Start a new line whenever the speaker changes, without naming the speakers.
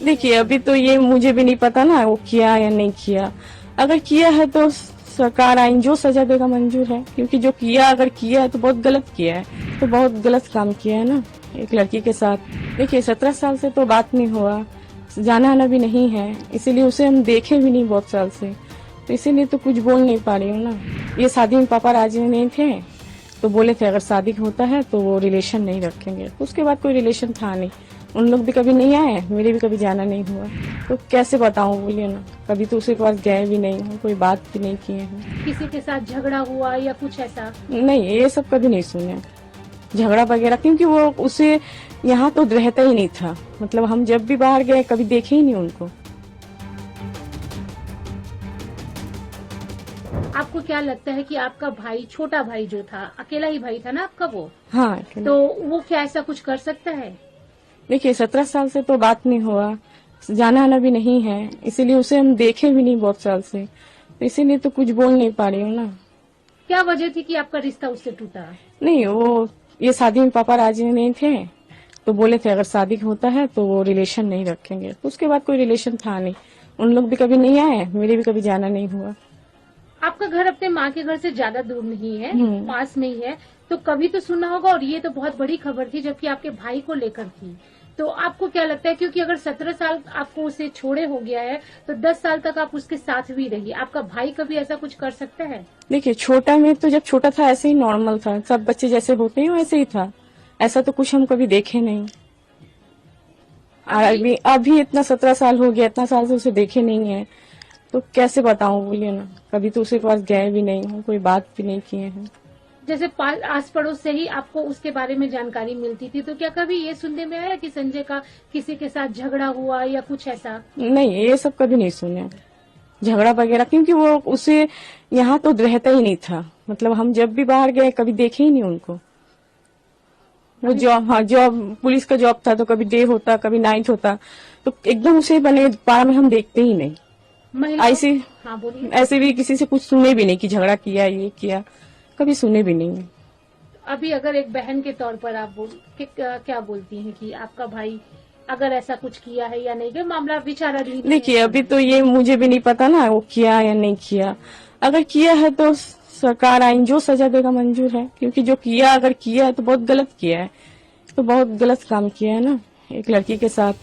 देखिए अभी तो ये मुझे भी नहीं पता ना वो किया या नहीं किया। अगर किया है तो सरकार आइन जो सजा देगा मंजूर है, क्योंकि जो किया अगर किया है तो बहुत गलत किया है, तो बहुत गलत काम किया है ना एक लड़की के साथ। देखिए 17 साल से तो बात नहीं हुआ, जाना आना भी नहीं है, इसीलिए उसे हम देखे भी नहीं बहुत साल से, तो इसीलिए तो कुछ बोल नहीं पा रही हूँ ना। ये शादी में पापा राजी नहीं थे, तो बोले थे अगर शादी होता है तो वो रिलेशन नहीं रखेंगे। उसके बाद कोई रिलेशन था नहीं, उन लोग भी कभी नहीं आए, मेरे भी कभी जाना नहीं हुआ, तो कैसे बताऊं बोलिए ना। कभी तो उसके पास गए भी नहीं हूँ, कोई बात भी नहीं किए हैं।
किसी के साथ झगड़ा हुआ या कुछ ऐसा?
नहीं ये सब कभी नहीं सुने झगड़ा वगैरह, क्योंकि वो उसे यहाँ तो रहता ही नहीं था। मतलब हम जब भी बाहर गए कभी देखे ही नहीं उनको।
आपको क्या लगता है कि आपका भाई, छोटा भाई जो था, अकेला ही भाई था ना आपका वो,
हाँ
तो वो क्या ऐसा कुछ कर सकता है?
देखिए 17 साल से तो बात नहीं हुआ, जाना आना भी नहीं है, इसीलिए उसे हम देखे भी नहीं बहुत साल से, तो इसीलिए तो कुछ बोल नहीं पा रही हूँ ना।
क्या वजह थी कि आपका रिश्ता उससे टूटा?
नहीं वो ये शादी में पापा राजी नहीं थे, तो बोले थे अगर शादी होता है तो वो रिलेशन नहीं रखेंगे। उसके बाद कोई रिलेशन था नहीं, उन लोग भी कभी नहीं आए, मेरे भी कभी जाना नहीं हुआ।
आपका घर अपने माँ के घर से ज्यादा दूर नहीं है,
हम्म।
पास में ही है, तो कभी तो सुना होगा। और ये तो बहुत बड़ी खबर थी जबकि आपके भाई को लेकर थी। तो आपको क्या लगता है, क्योंकि अगर 17 साल आपको उसे छोड़े हो गया है तो 10 साल तक आप उसके साथ भी रहिए, आपका भाई कभी ऐसा कुछ कर सकता है?
देखिए छोटा में तो जब छोटा था ऐसे ही नॉर्मल था, सब बच्चे जैसे होते हैं वैसे ही था, ऐसा तो कुछ हम कभी देखे नहीं। और अभी इतना 17 साल हो गया, इतना साल से उसे देखे नहीं है, तो कैसे बताऊं बोलिए ना। कभी तो उसके पास गए भी नहीं हूँ, कोई बात भी नहीं किए हैं।
जैसे आस पड़ोस से ही आपको उसके बारे में जानकारी मिलती थी, तो क्या कभी ये सुनने में आया कि संजय का किसी के साथ झगड़ा हुआ या कुछ ऐसा?
नहीं ये सब कभी नहीं सुने झगड़ा वगैरह, क्योंकि वो उसे यहाँ तो रहता ही नहीं था। मतलब हम जब भी बाहर गए कभी देखे ही नहीं उनको। वो जॉब, हाँ जॉब, पुलिस का जॉब था, तो कभी डे होता कभी नाइट होता, तो एकदम उसे बने पारा में हम देखते ही नहीं। ऐसे,
हाँ बोलिए।
ऐसे भी किसी से कुछ सुने भी नहीं कि झगड़ा किया ये किया, कभी सुने भी नहीं।
अभी अगर एक बहन के तौर पर आप क्या बोलती हैं कि आपका भाई अगर ऐसा कुछ किया है या नहीं, कि मामला विचाराधीन है?
देखिए अभी तो ये मुझे भी नहीं पता ना वो किया या नहीं किया। अगर किया है तो सरकार आइन जो सजा देगा मंजूर है, क्योंकि जो किया अगर किया है तो बहुत गलत किया है, तो बहुत गलत काम किया है ना एक लड़की के साथ।